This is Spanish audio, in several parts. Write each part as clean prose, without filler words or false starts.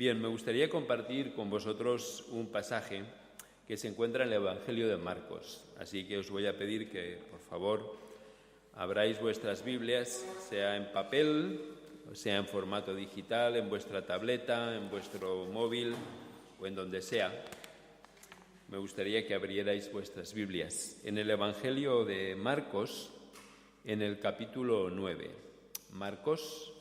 Bien, me gustaría compartir con vosotros un pasaje que se encuentra en el Evangelio de Marcos. Así que os voy a pedir que, por favor, abráis vuestras Biblias, sea en papel, o sea en formato digital, en vuestra tableta, en vuestro móvil o en donde sea. Me gustaría que abrierais vuestras Biblias. En el Evangelio de Marcos, en el capítulo 9. Marcos,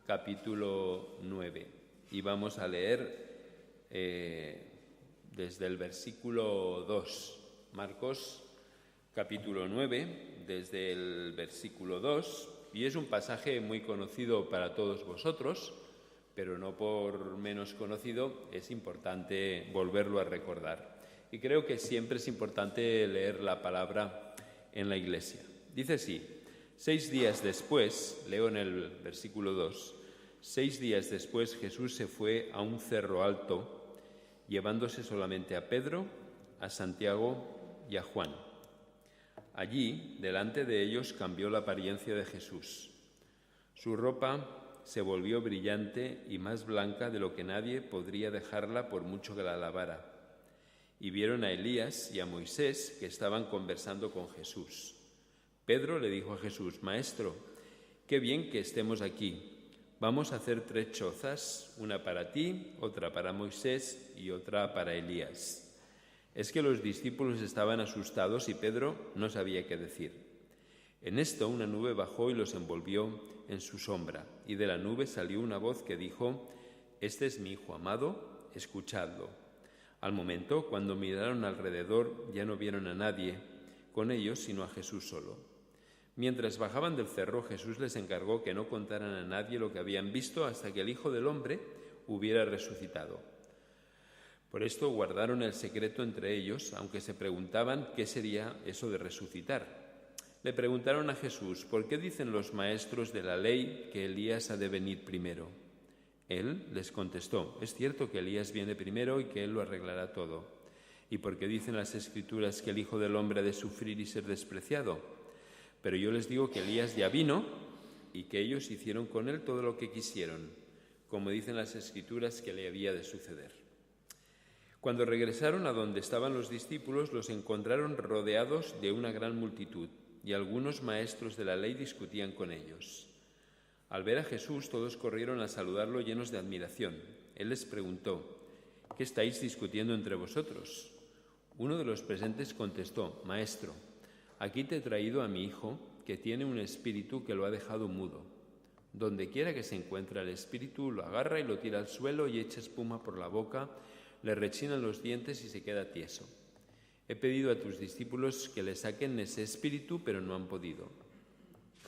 capítulo 9. Y vamos a leer desde el versículo 2. Marcos, capítulo 9, desde el versículo 2. Y es un pasaje muy conocido para todos vosotros, pero no por menos conocido, es importante volverlo a recordar. Y creo que siempre es importante leer la palabra en la Iglesia. Dice así: 6 días después, leo en el versículo 2, 6 días después Jesús se fue a un cerro alto, llevándose solamente a Pedro, a Santiago y a Juan. Allí, delante de ellos, cambió la apariencia de Jesús. Su ropa se volvió brillante y más blanca de lo que nadie podría dejarla por mucho que la lavara. Y vieron a Elías y a Moisés que estaban conversando con Jesús. Pedro le dijo a Jesús: Maestro, qué bien que estemos aquí. Vamos a hacer 3 chozas, una para ti, otra para Moisés y otra para Elías. Es que los discípulos estaban asustados y Pedro no sabía qué decir. En esto una nube bajó y los envolvió en su sombra, y de la nube salió una voz que dijo: Este es mi Hijo amado, escuchadlo. Al momento, cuando miraron alrededor, ya no vieron a nadie con ellos, sino a Jesús solo. Mientras bajaban del cerro, Jesús les encargó que no contaran a nadie lo que habían visto hasta que el Hijo del Hombre hubiera resucitado. Por esto guardaron el secreto entre ellos, aunque se preguntaban qué sería eso de resucitar. Le preguntaron a Jesús: ¿por qué dicen los maestros de la ley que Elías ha de venir primero? Él les contestó: es cierto que Elías viene primero y que él lo arreglará todo. ¿Y por qué dicen las Escrituras que el Hijo del Hombre ha de sufrir y ser despreciado? Pero yo les digo que Elías ya vino y que ellos hicieron con él todo lo que quisieron, como dicen las Escrituras que le había de suceder. Cuando regresaron a donde estaban los discípulos, los encontraron rodeados de una gran multitud, y algunos maestros de la ley discutían con ellos. Al ver a Jesús, todos corrieron a saludarlo llenos de admiración. Él les preguntó: ¿qué estáis discutiendo entre vosotros? Uno de los presentes contestó: Maestro, aquí te he traído a mi hijo, que tiene un espíritu que lo ha dejado mudo. Donde quiera que se encuentre el espíritu, lo agarra y lo tira al suelo y echa espuma por la boca, le rechinan los dientes y se queda tieso. He pedido a tus discípulos que le saquen ese espíritu, pero no han podido.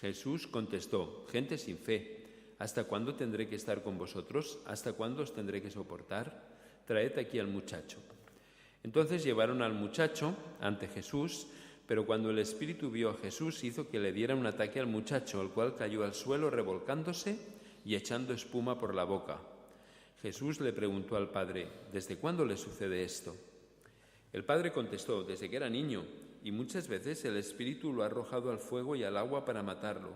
Jesús contestó: gente sin fe, ¿hasta cuándo tendré que estar con vosotros? ¿Hasta cuándo os tendré que soportar? Traed aquí al muchacho. Entonces llevaron al muchacho ante Jesús, pero cuando el espíritu vio a Jesús, hizo que le diera un ataque al muchacho, el cual cayó al suelo revolcándose y echando espuma por la boca. Jesús le preguntó al padre: ¿desde cuándo le sucede esto? El padre contestó: desde que era niño, y muchas veces el espíritu lo ha arrojado al fuego y al agua para matarlo.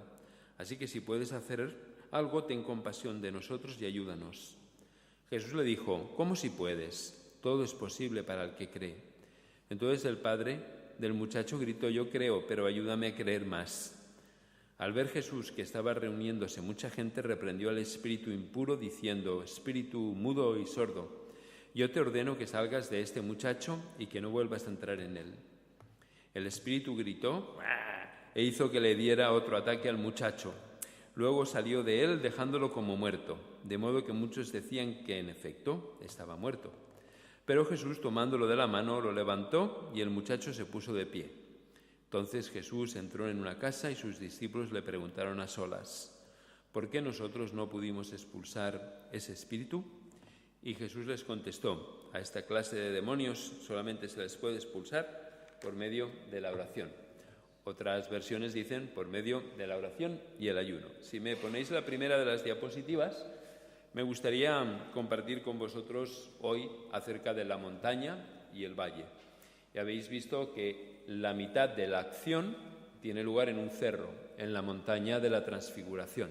Así que si puedes hacer algo, ten compasión de nosotros y ayúdanos. Jesús le dijo: ¿cómo si puedes? Todo es posible para el que cree. Entonces el padre del muchacho gritó: yo creo, pero ayúdame a creer más. Al ver Jesús que estaba reuniéndose mucha gente, reprendió al espíritu impuro diciendo: espíritu mudo y sordo, yo te ordeno que salgas de este muchacho y que no vuelvas a entrar en él. El espíritu gritó e hizo que le diera otro ataque al muchacho. Luego salió de él dejándolo como muerto, de modo que muchos decían que en efecto estaba muerto. Pero Jesús, tomándolo de la mano, lo levantó y el muchacho se puso de pie. Entonces Jesús entró en una casa y sus discípulos le preguntaron a solas: ¿por qué nosotros no pudimos expulsar ese espíritu? Y Jesús les contestó: a esta clase de demonios solamente se les puede expulsar por medio de la oración. Otras versiones dicen por medio de la oración y el ayuno. Si me ponéis la primera de las diapositivas, me gustaría compartir con vosotros hoy acerca de la montaña y el valle. Ya habéis visto que la mitad de la acción tiene lugar en un cerro, en la montaña de la Transfiguración.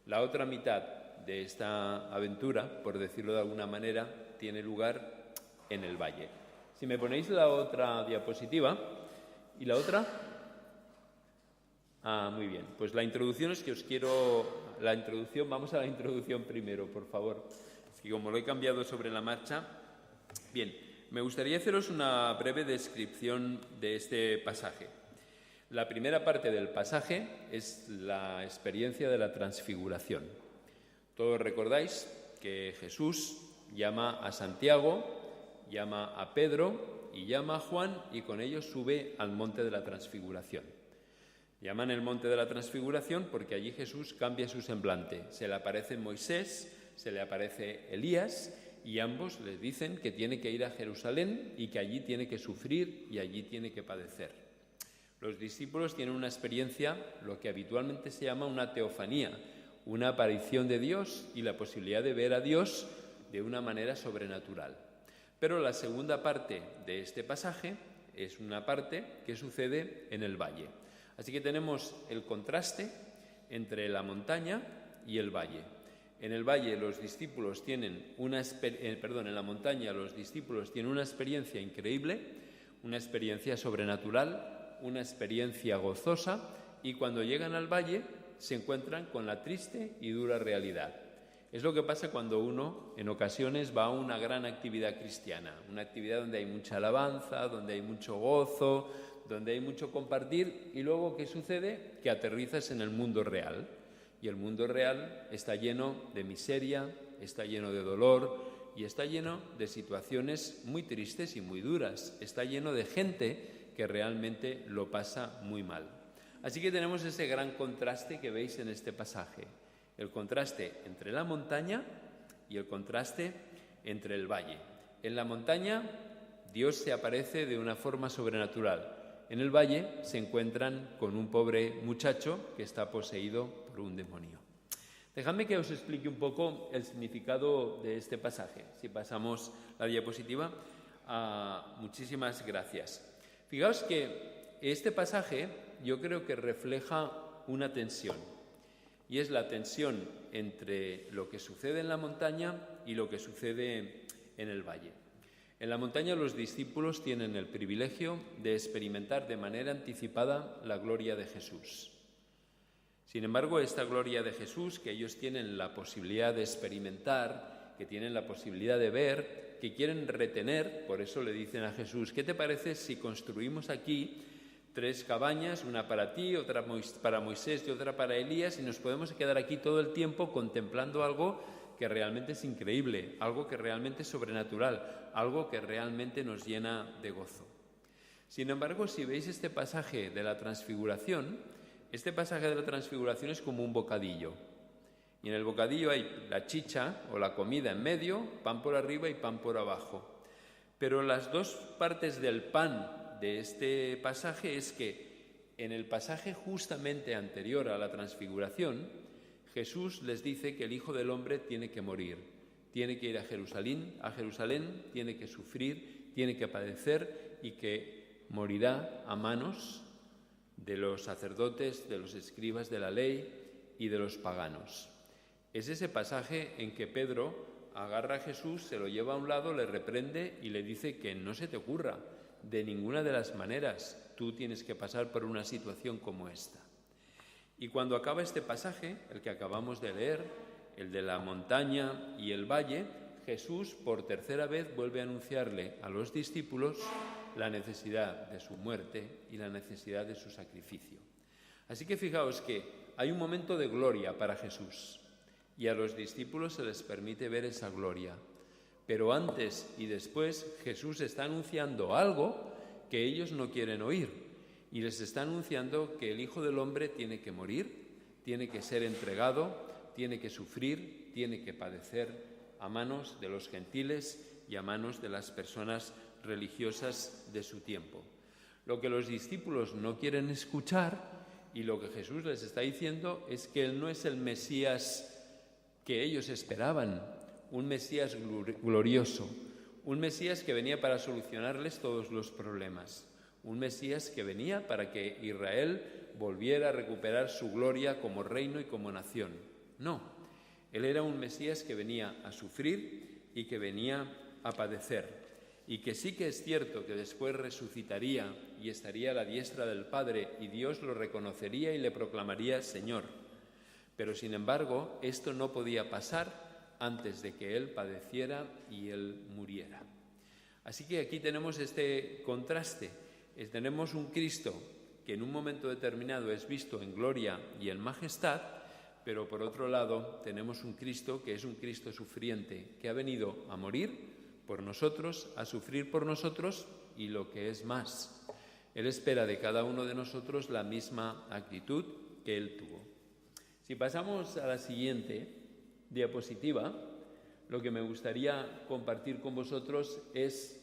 La otra mitad de esta aventura, por decirlo de alguna manera, tiene lugar en el valle. Si me ponéis la otra diapositiva, ¿y la otra? Muy bien. Pues la introducción es que os quiero... vamos a la introducción primero, por favor. Es que como lo he cambiado sobre la marcha... Bien, me gustaría haceros una breve descripción de este pasaje. La primera parte del pasaje es la experiencia de la transfiguración. Todos recordáis que Jesús llama a Santiago, llama a Pedro y llama a Juan, y con ellos sube al monte de la transfiguración. Llaman el monte de la transfiguración porque allí Jesús cambia su semblante. Se le aparece Moisés, se le aparece Elías, y ambos le dicen que tiene que ir a Jerusalén y que allí tiene que sufrir y allí tiene que padecer. Los discípulos tienen una experiencia, lo que habitualmente se llama una teofanía, una aparición de Dios y la posibilidad de ver a Dios de una manera sobrenatural. Pero la segunda parte de este pasaje es una parte que sucede en el valle. Así que tenemos el contraste entre la montaña y el valle. En el valle los discípulos tienen en la montaña los discípulos tienen una experiencia increíble, una experiencia sobrenatural, una experiencia gozosa, y cuando llegan al valle se encuentran con la triste y dura realidad. Es lo que pasa cuando uno, en ocasiones, va a una gran actividad cristiana, una actividad donde hay mucha alabanza, donde hay mucho gozo, donde hay mucho compartir, y luego, ¿qué sucede? Que aterrizas en el mundo real. Y el mundo real está lleno de miseria, está lleno de dolor y está lleno de situaciones muy tristes y muy duras. Está lleno de gente que realmente lo pasa muy mal. Así que tenemos ese gran contraste que veis en este pasaje. El contraste entre la montaña y el contraste entre el valle. En la montaña Dios se aparece de una forma sobrenatural. En el valle se encuentran con un pobre muchacho que está poseído por un demonio. Dejadme que os explique un poco el significado de este pasaje. Si pasamos la diapositiva, muchísimas gracias. Fijaos que este pasaje yo creo que refleja una tensión, y es la tensión entre lo que sucede en la montaña y lo que sucede en el valle. En la montaña los discípulos tienen el privilegio de experimentar de manera anticipada la gloria de Jesús. Sin embargo, esta gloria de Jesús que ellos tienen la posibilidad de experimentar, que tienen la posibilidad de ver, que quieren retener, por eso le dicen a Jesús: ¿qué te parece si construimos aquí 3 cabañas, una para ti, otra para Moisés y otra para Elías, y nos podemos quedar aquí todo el tiempo contemplando algo que realmente es increíble, algo que realmente es sobrenatural, algo que realmente nos llena de gozo? Sin embargo, si veis este pasaje de la transfiguración, es como un bocadillo. Y en el bocadillo hay la chicha o la comida en medio, pan por arriba y pan por abajo. Pero las dos partes del pan de este pasaje es que en el pasaje justamente anterior a la transfiguración, Jesús les dice que el Hijo del Hombre tiene que morir, tiene que ir a Jerusalén, tiene que sufrir, tiene que padecer, y que morirá a manos de los sacerdotes, de los escribas de la ley y de los paganos. Es ese pasaje en que Pedro agarra a Jesús, se lo lleva a un lado, le reprende y le dice que no se te ocurra, de ninguna de las maneras tú tienes que pasar por una situación como esta. Y cuando acaba este pasaje, el que acabamos de leer, el de la montaña y el valle, Jesús por tercera vez vuelve a anunciarle a los discípulos la necesidad de su muerte y la necesidad de su sacrificio. Así que fijaos que hay un momento de gloria para Jesús y a los discípulos se les permite ver esa gloria. Pero antes y después Jesús está anunciando algo que ellos no quieren oír, y les está anunciando que el Hijo del Hombre tiene que morir, tiene que ser entregado, tiene que sufrir, tiene que padecer a manos de los gentiles y a manos de las personas religiosas de su tiempo. Lo que los discípulos no quieren escuchar, y lo que Jesús les está diciendo, es que Él no es el Mesías que ellos esperaban, un Mesías glorioso, un Mesías que venía para solucionarles todos los problemas, un Mesías que venía para que Israel volviera a recuperar su gloria como reino y como nación. No, Él era un Mesías que venía a sufrir y que venía a padecer, y que sí que es cierto que después resucitaría y estaría a la diestra del Padre y Dios lo reconocería y le proclamaría Señor. Pero sin embargo, esto no podía pasar antes de que Él padeciera y Él muriera. Así que aquí tenemos este contraste. Tenemos un Cristo que en un momento determinado es visto en gloria y en majestad, pero por otro lado tenemos un Cristo que es un Cristo sufriente, que ha venido a morir por nosotros, a sufrir por nosotros y lo que es más, Él espera de cada uno de nosotros la misma actitud que Él tuvo. Si pasamos a la siguiente diapositiva, lo que me gustaría compartir con vosotros es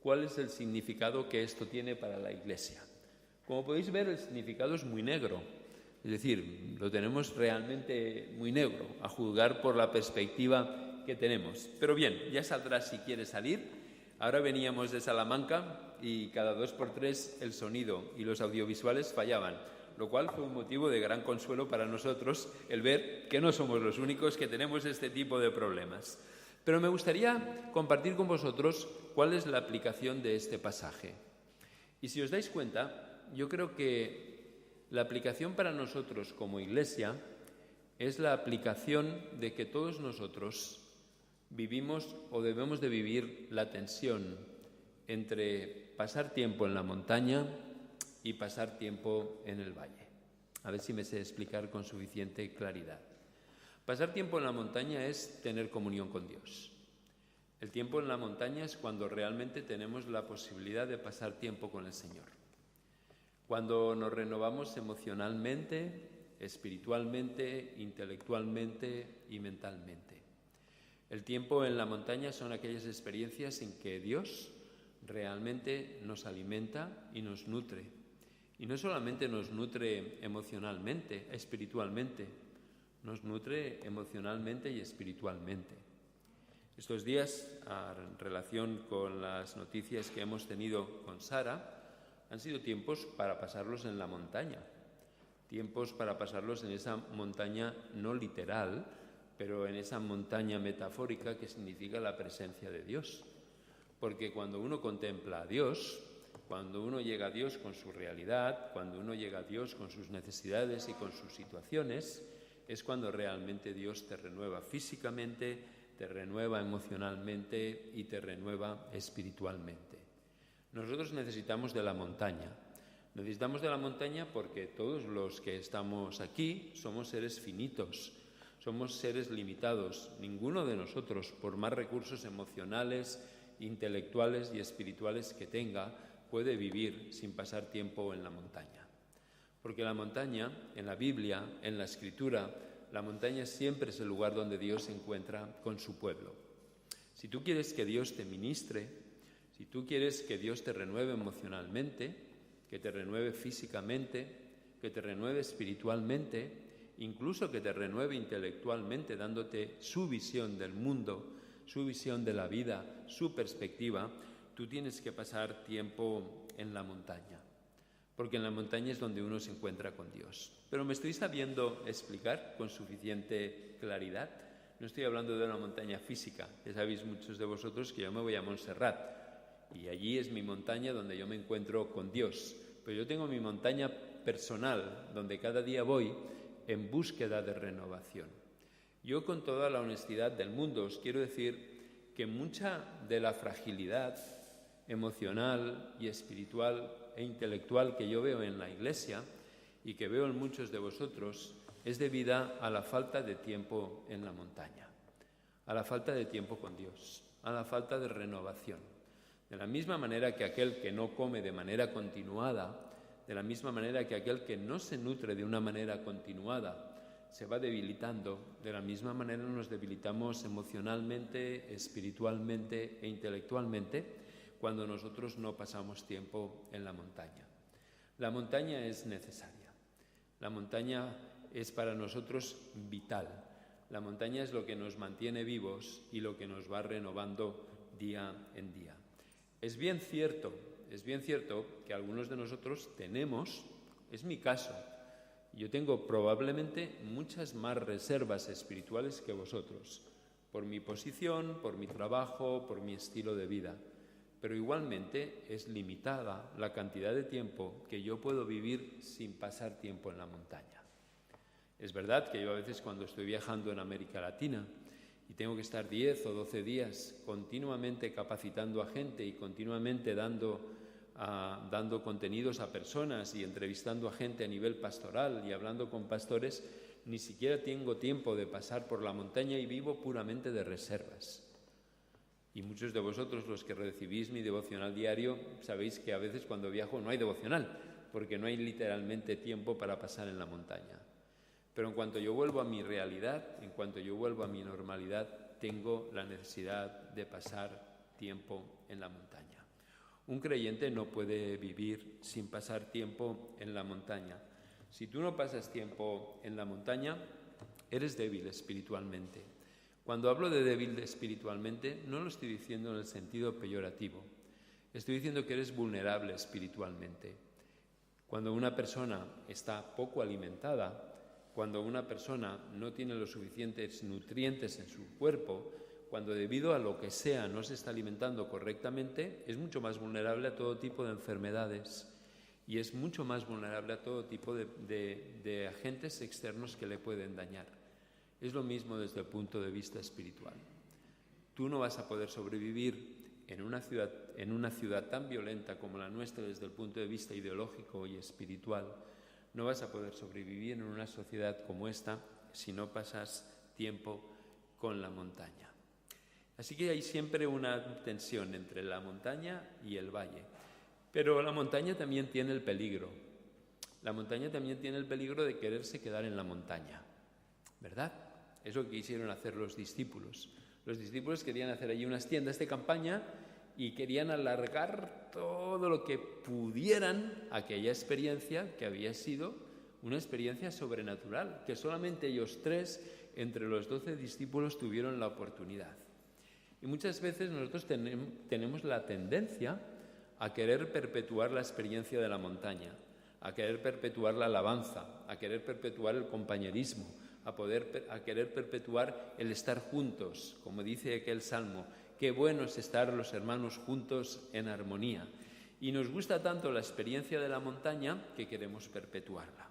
cuál es el significado que esto tiene para la Iglesia. Como podéis ver, el significado es muy negro, es decir, lo tenemos realmente muy negro, a juzgar por la perspectiva que tenemos. Pero bien, ya saldrá si quiere salir. Ahora veníamos de Salamanca y cada 2x3 el sonido y los audiovisuales fallaban, lo cual fue un motivo de gran consuelo para nosotros el ver que no somos los únicos que tenemos este tipo de problemas. Pero me gustaría compartir con vosotros cuál es la aplicación de este pasaje. Y si os dais cuenta, yo creo que la aplicación para nosotros como Iglesia es la aplicación de que todos nosotros vivimos o debemos de vivir la tensión entre pasar tiempo en la montaña y pasar tiempo en el valle. A ver si me sé explicar con suficiente claridad. Pasar tiempo en la montaña es tener comunión con Dios. El tiempo en la montaña es cuando realmente tenemos la posibilidad de pasar tiempo con el Señor. Cuando nos renovamos emocionalmente, espiritualmente, intelectualmente y mentalmente. El tiempo en la montaña son aquellas experiencias en que Dios realmente nos alimenta y nos nutre. Y no solamente nos nutre emocionalmente, espiritualmente, nos nutre emocionalmente y espiritualmente. Estos días, en relación con las noticias que hemos tenido con Sara, han sido tiempos para pasarlos en la montaña, tiempos para pasarlos en esa montaña no literal, pero en esa montaña metafórica que significa la presencia de Dios. Porque cuando uno contempla a Dios, cuando uno llega a Dios con su realidad, cuando uno llega a Dios con sus necesidades y con sus situaciones, es cuando realmente Dios te renueva físicamente, te renueva emocionalmente y te renueva espiritualmente. Nosotros necesitamos de la montaña. Necesitamos de la montaña porque todos los que estamos aquí somos seres finitos, somos seres limitados. Ninguno de nosotros, por más recursos emocionales, intelectuales y espirituales que tenga, puede vivir sin pasar tiempo en la montaña. Porque la montaña, en la Biblia, en la Escritura, la montaña siempre es el lugar donde Dios se encuentra con su pueblo. Si tú quieres que Dios te ministre, si tú quieres que Dios te renueve emocionalmente, que te renueve físicamente, que te renueve espiritualmente, incluso que te renueve intelectualmente, dándote su visión del mundo, su visión de la vida, su perspectiva, tú tienes que pasar tiempo en la montaña, porque en la montaña es donde uno se encuentra con Dios. Pero me estoy sabiendo explicar con suficiente claridad. No estoy hablando de una montaña física. Ya sabéis muchos de vosotros que yo me voy a Montserrat y allí es mi montaña donde yo me encuentro con Dios. Pero yo tengo mi montaña personal donde cada día voy en búsqueda de renovación. Yo, con toda la honestidad del mundo, os quiero decir que mucha de la fragilidad emocional y espiritual e intelectual que yo veo en la Iglesia y que veo en muchos de vosotros es debida a la falta de tiempo en la montaña, a la falta de tiempo con Dios, a la falta de renovación. De la misma manera que aquel que no come de manera continuada, de la misma manera que aquel que no se nutre de una manera continuada se va debilitando, de la misma manera nos debilitamos emocionalmente, espiritualmente e intelectualmente cuando nosotros no pasamos tiempo en la montaña. La montaña es necesaria. La montaña es para nosotros vital. La montaña es lo que nos mantiene vivos y lo que nos va renovando día en día. Es bien cierto que algunos de nosotros tenemos, es mi caso, Yo tengo probablemente muchas más reservas espirituales que vosotros, por mi posición, por mi trabajo, por mi estilo de vida. Pero igualmente es limitada la cantidad de tiempo que yo puedo vivir sin pasar tiempo en la montaña. Es verdad que yo a veces cuando estoy viajando en América Latina y tengo que estar 10 o 12 días continuamente capacitando a gente y continuamente dando contenidos a personas y entrevistando a gente a nivel pastoral y hablando con pastores, ni siquiera tengo tiempo de pasar por la montaña y vivo puramente de reservas. Y muchos de vosotros, los que recibís mi devocional diario, sabéis que a veces cuando viajo no hay devocional, porque no hay literalmente tiempo para pasar en la montaña. Pero en cuanto yo vuelvo a mi realidad, en cuanto yo vuelvo a mi normalidad, tengo la necesidad de pasar tiempo en la montaña. Un creyente no puede vivir sin pasar tiempo en la montaña. Si tú no pasas tiempo en la montaña, eres débil espiritualmente. Cuando hablo de débil espiritualmente, no lo estoy diciendo en el sentido peyorativo. Estoy diciendo que eres vulnerable espiritualmente. Cuando una persona está poco alimentada, cuando una persona no tiene los suficientes nutrientes en su cuerpo, cuando debido a lo que sea no se está alimentando correctamente, es mucho más vulnerable a todo tipo de enfermedades y es mucho más vulnerable a todo tipo de agentes externos que le pueden dañar. Es lo mismo desde el punto de vista espiritual. Tú no vas a poder sobrevivir en una ciudad tan violenta como la nuestra desde el punto de vista ideológico y espiritual. No vas a poder sobrevivir en una sociedad como esta si no pasas tiempo con la montaña. Así que hay siempre una tensión entre la montaña y el valle. Pero la montaña también tiene el peligro. La montaña también tiene el peligro de quererse quedar en la montaña, ¿verdad? Es lo que quisieron hacer los discípulos. Los discípulos querían hacer allí unas tiendas de campaña y querían alargar todo lo que pudieran aquella experiencia que había sido una experiencia sobrenatural, que solamente ellos 3 entre los 12 discípulos tuvieron la oportunidad. Y muchas veces nosotros tenemos la tendencia a querer perpetuar la experiencia de la montaña, a querer perpetuar la alabanza, a querer perpetuar el compañerismo, a querer perpetuar el estar juntos, como dice aquel salmo, qué bueno es estar los hermanos juntos en armonía. Y nos gusta tanto la experiencia de la montaña que queremos perpetuarla.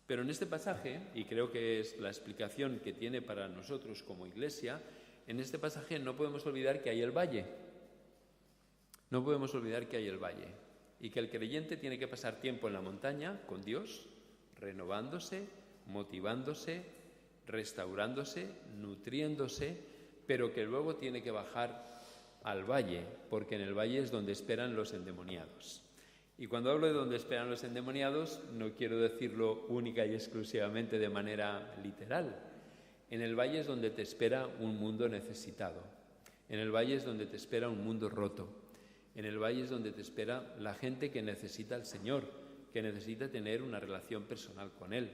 Pero en este pasaje, y creo que es la explicación que tiene para nosotros como Iglesia, en este pasaje no podemos olvidar que hay el valle. No podemos olvidar que hay el valle y que el creyente tiene que pasar tiempo en la montaña con Dios, renovándose, motivándose, restaurándose, nutriéndose, pero que luego tiene que bajar al valle, porque en el valle es donde esperan los endemoniados. Y cuando hablo de donde esperan los endemoniados, no quiero decirlo única y exclusivamente de manera literal. En el valle es donde te espera un mundo necesitado. En el valle es donde te espera un mundo roto. En el valle es donde te espera la gente que necesita al Señor, que necesita tener una relación personal con Él,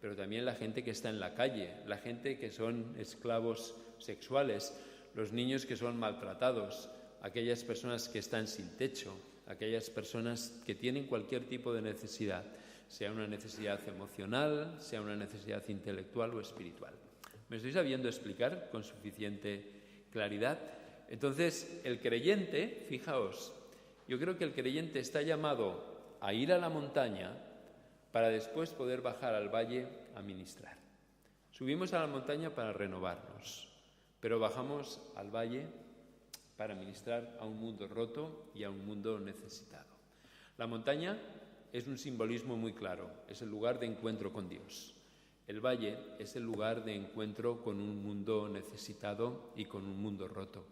pero también la gente que está en la calle, la gente que son esclavos sexuales, los niños que son maltratados, aquellas personas que están sin techo, aquellas personas que tienen cualquier tipo de necesidad, sea una necesidad emocional, sea una necesidad intelectual o espiritual. ¿Me estoy sabiendo explicar con suficiente claridad? Entonces, el creyente, fijaos, yo creo que el creyente está llamado a ir a la montaña para después poder bajar al valle a ministrar. Subimos a la montaña para renovarnos, pero bajamos al valle para ministrar a un mundo roto y a un mundo necesitado. La montaña es un simbolismo muy claro, es el lugar de encuentro con Dios. El valle es el lugar de encuentro con un mundo necesitado y con un mundo roto,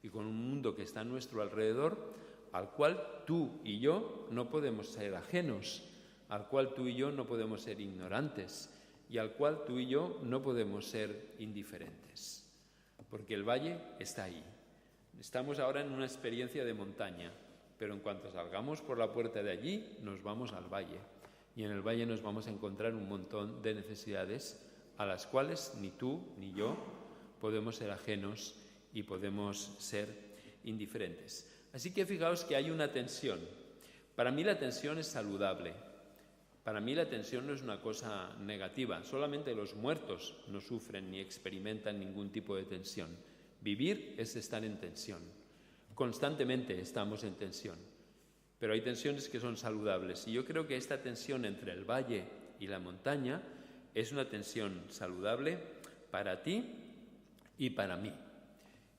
y con un mundo que está a nuestro alrededor, al cual tú y yo no podemos ser ajenos, al cual tú y yo no podemos ser ignorantes, y al cual tú y yo no podemos ser indiferentes, porque el valle está ahí. Estamos ahora en una experiencia de montaña, pero en cuanto salgamos por la puerta de allí, nos vamos al valle. Y en el valle nos vamos a encontrar un montón de necesidades a las cuales ni tú ni yo podemos ser ajenos y podemos ser indiferentes. Así que fijaos que hay una tensión. Para mí la tensión es saludable. Para mí la tensión no es una cosa negativa, solamente los muertos no sufren ni experimentan ningún tipo de tensión. Vivir es estar en tensión. Constantemente estamos en tensión, pero hay tensiones que son saludables. Y yo creo que esta tensión entre el valle y la montaña es una tensión saludable para ti y para mí.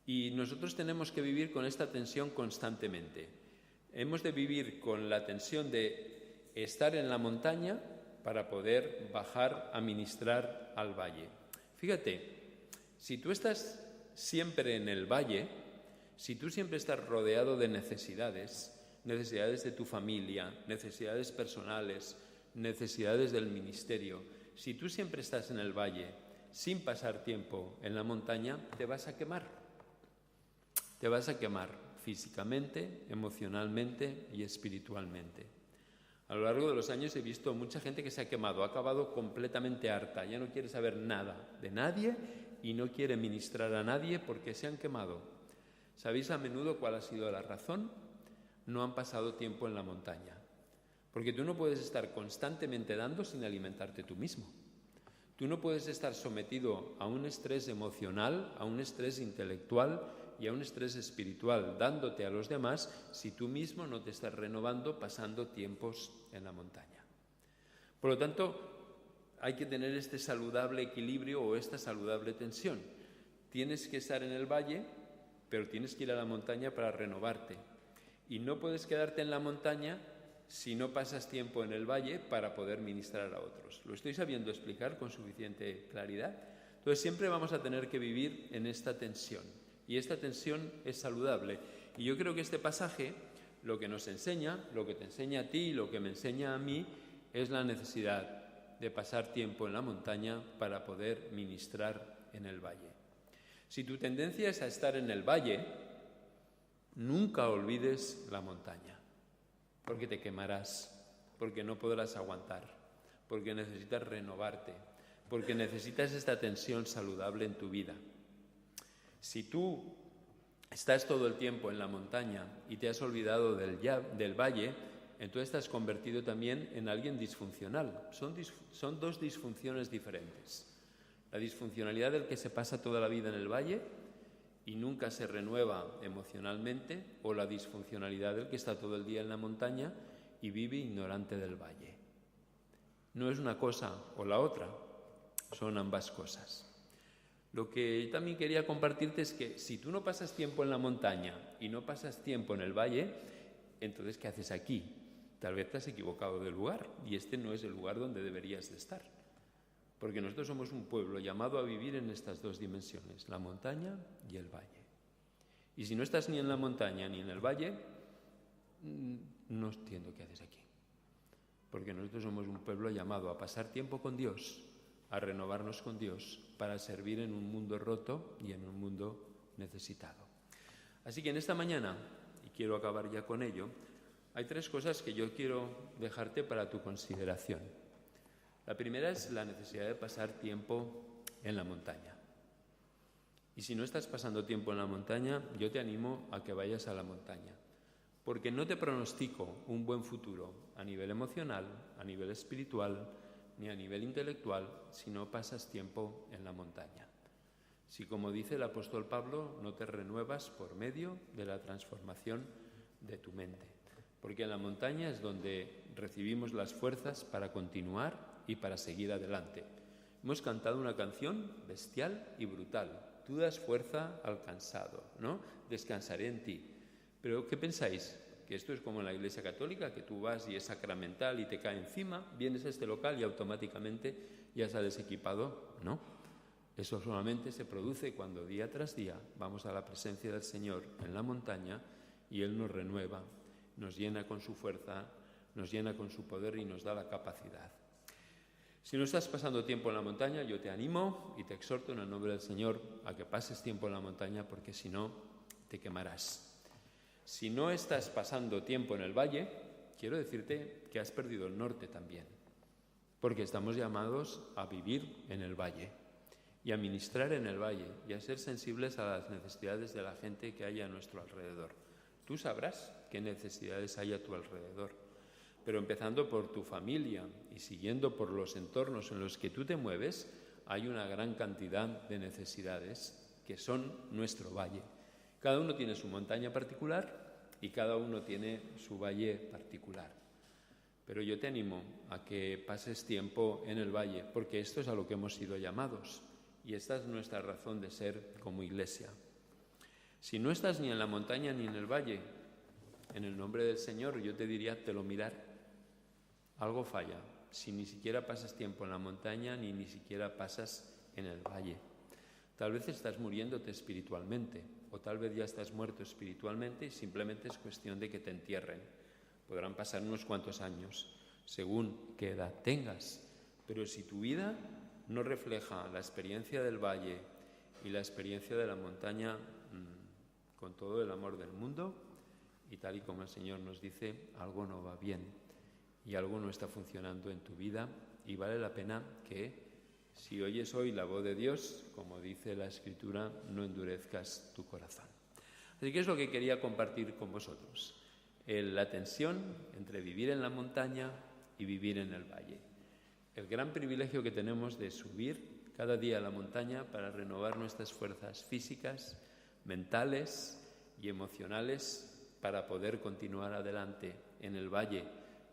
Y nosotros tenemos que vivir con esta tensión constantemente. Hemos de vivir con la tensión de estar en la montaña para poder bajar a ministrar al valle. Fíjate, si tú estás siempre en el valle, si tú siempre estás rodeado de necesidades de tu familia, necesidades personales, necesidades del ministerio, si tú siempre estás en el valle sin pasar tiempo en la montaña, te vas a quemar. Te vas a quemar físicamente, emocionalmente y espiritualmente. A lo largo de los años he visto mucha gente que se ha quemado, ha acabado completamente harta, ya no quiere saber nada de nadie y no quiere ministrar a nadie porque se han quemado. ¿Sabéis a menudo cuál ha sido la razón? No han pasado tiempo en la montaña. Porque tú no puedes estar constantemente dando sin alimentarte tú mismo. Tú no puedes estar sometido a un estrés emocional, a un estrés intelectual y a un estrés espiritual, dándote a los demás, si tú mismo no te estás renovando pasando tiempos en la montaña. Por lo tanto, hay que tener este saludable equilibrio o esta saludable tensión. Tienes que estar en el valle, pero tienes que ir a la montaña para renovarte. Y no puedes quedarte en la montaña si no pasas tiempo en el valle para poder ministrar a otros. ¿Lo estoy sabiendo explicar con suficiente claridad? Entonces siempre vamos a tener que vivir en esta tensión. Y esta tensión es saludable. Y yo creo que este pasaje lo que nos enseña, lo que te enseña a ti y lo que me enseña a mí, es la necesidad de pasar tiempo en la montaña para poder ministrar en el valle. Si tu tendencia es a estar en el valle, nunca olvides la montaña, porque te quemarás, porque no podrás aguantar, porque necesitas renovarte, porque necesitas esta tensión saludable en tu vida. Si tú estás todo el tiempo en la montaña y te has olvidado del valle, entonces te has convertido también en alguien disfuncional. Son dos disfunciones diferentes. La disfuncionalidad del que se pasa toda la vida en el valle y nunca se renueva emocionalmente, o la disfuncionalidad del que está todo el día en la montaña y vive ignorante del valle. No es una cosa o la otra, son ambas cosas. Lo que también quería compartirte es que si tú no pasas tiempo en la montaña y no pasas tiempo en el valle, entonces ¿qué haces aquí? Tal vez te has equivocado de lugar y este no es el lugar donde deberías de estar. Porque nosotros somos un pueblo llamado a vivir en estas dos dimensiones, la montaña y el valle. Y si no estás ni en la montaña ni en el valle, no entiendo qué haces aquí. Porque nosotros somos un pueblo llamado a pasar tiempo con Dios, a renovarnos con Dios para servir en un mundo roto y en un mundo necesitado. Así que en esta mañana, y quiero acabar ya con ello, hay tres cosas que yo quiero dejarte para tu consideración. La primera es la necesidad de pasar tiempo en la montaña. Y si no estás pasando tiempo en la montaña, yo te animo a que vayas a la montaña, porque no te pronostico un buen futuro a nivel emocional, a nivel espiritual, ni a nivel intelectual, si no pasas tiempo en la montaña. Si, como dice el apóstol Pablo, no te renuevas por medio de la transformación de tu mente. Porque en la montaña es donde recibimos las fuerzas para continuar y para seguir adelante. Hemos cantado una canción bestial y brutal. Tú das fuerza al cansado, ¿no? Descansaré en ti. Pero, ¿qué pensáis? ¿Que esto es como en la Iglesia Católica, que tú vas y es sacramental y te cae encima, vienes a este local y automáticamente ya sales equipado? No. Eso solamente se produce cuando día tras día vamos a la presencia del Señor en la montaña y Él nos renueva, nos llena con su fuerza, nos llena con su poder y nos da la capacidad. Si no estás pasando tiempo en la montaña, yo te animo y te exhorto en el nombre del Señor a que pases tiempo en la montaña, porque si no, te quemarás. Si no estás pasando tiempo en el valle, quiero decirte que has perdido el norte también, porque estamos llamados a vivir en el valle y a ministrar en el valle y a ser sensibles a las necesidades de la gente que hay a nuestro alrededor. Tú sabrás qué necesidades hay a tu alrededor, pero empezando por tu familia y siguiendo por los entornos en los que tú te mueves, hay una gran cantidad de necesidades que son nuestro valle. Cada uno tiene su montaña particular y cada uno tiene su valle particular. Pero yo te animo a que pases tiempo en el valle, porque esto es a lo que hemos sido llamados y esta es nuestra razón de ser como Iglesia. Si no estás ni en la montaña ni en el valle, en el nombre del Señor, yo te diría, te lo mirar. Algo falla si ni siquiera pasas tiempo en la montaña ni siquiera pasas en el valle. Tal vez estás muriéndote espiritualmente o tal vez ya estás muerto espiritualmente y simplemente es cuestión de que te entierren. Podrán pasar unos cuantos años, según qué edad tengas, pero si tu vida no refleja la experiencia del valle y la experiencia de la montaña con todo el amor del mundo, y tal y como el Señor nos dice, algo no va bien y algo no está funcionando en tu vida y vale la pena que, si oyes hoy la voz de Dios, como dice la Escritura, no endurezcas tu corazón. Así que es lo que quería compartir con vosotros, la tensión entre vivir en la montaña y vivir en el valle. El gran privilegio que tenemos de subir cada día a la montaña para renovar nuestras fuerzas físicas, mentales y emocionales para poder continuar adelante en el valle,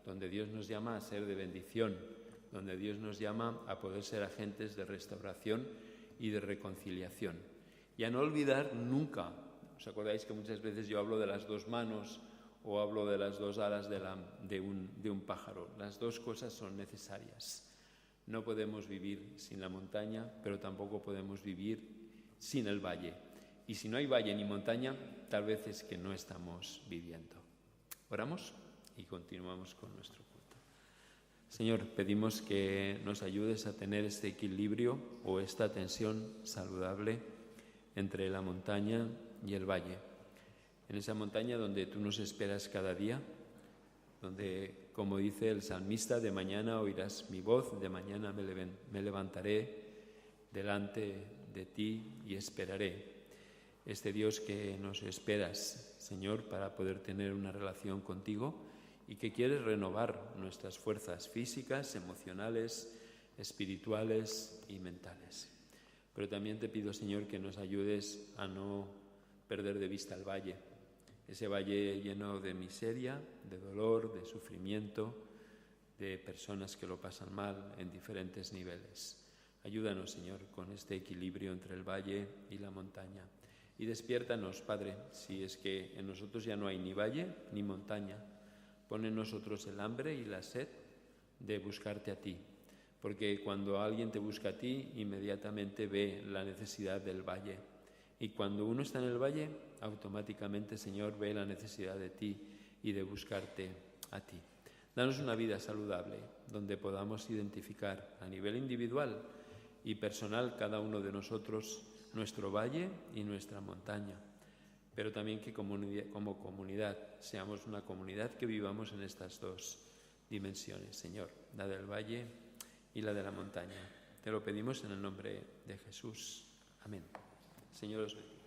donde Dios nos llama a ser de bendición, donde Dios nos llama a poder ser agentes de restauración y de reconciliación. Y a no olvidar nunca, ¿os acordáis que muchas veces yo hablo de las dos manos o hablo de las dos alas de un pájaro? Las dos cosas son necesarias. No podemos vivir sin la montaña, pero tampoco podemos vivir sin el valle. Y si no hay valle ni montaña, tal vez es que no estamos viviendo. Oramos y continuamos con nuestro culto. Señor, pedimos que nos ayudes a tener este equilibrio o esta tensión saludable entre la montaña y el valle. En esa montaña donde tú nos esperas cada día, donde, como dice el salmista, de mañana oirás mi voz, de mañana me levantaré delante de ti y esperaré. Este Dios que nos esperas, Señor, para poder tener una relación contigo y que quieres renovar nuestras fuerzas físicas, emocionales, espirituales y mentales. Pero también te pido, Señor, que nos ayudes a no perder de vista el valle, ese valle lleno de miseria, de dolor, de sufrimiento, de personas que lo pasan mal en diferentes niveles. Ayúdanos, Señor, con este equilibrio entre el valle y la montaña. Y despiértanos, Padre, si es que en nosotros ya no hay ni valle ni montaña. Pon en nosotros el hambre y la sed de buscarte a ti, porque cuando alguien te busca a ti, inmediatamente ve la necesidad del valle. Y cuando uno está en el valle, automáticamente, Señor, ve la necesidad de ti y de buscarte a ti. Danos una vida saludable, donde podamos identificar a nivel individual y personal cada uno de nosotros nuestro valle y nuestra montaña, pero también que como comunidad seamos una comunidad que vivamos en estas dos dimensiones, Señor, la del valle y la de la montaña. Te lo pedimos en el nombre de Jesús. Amén. Señor os bendiga.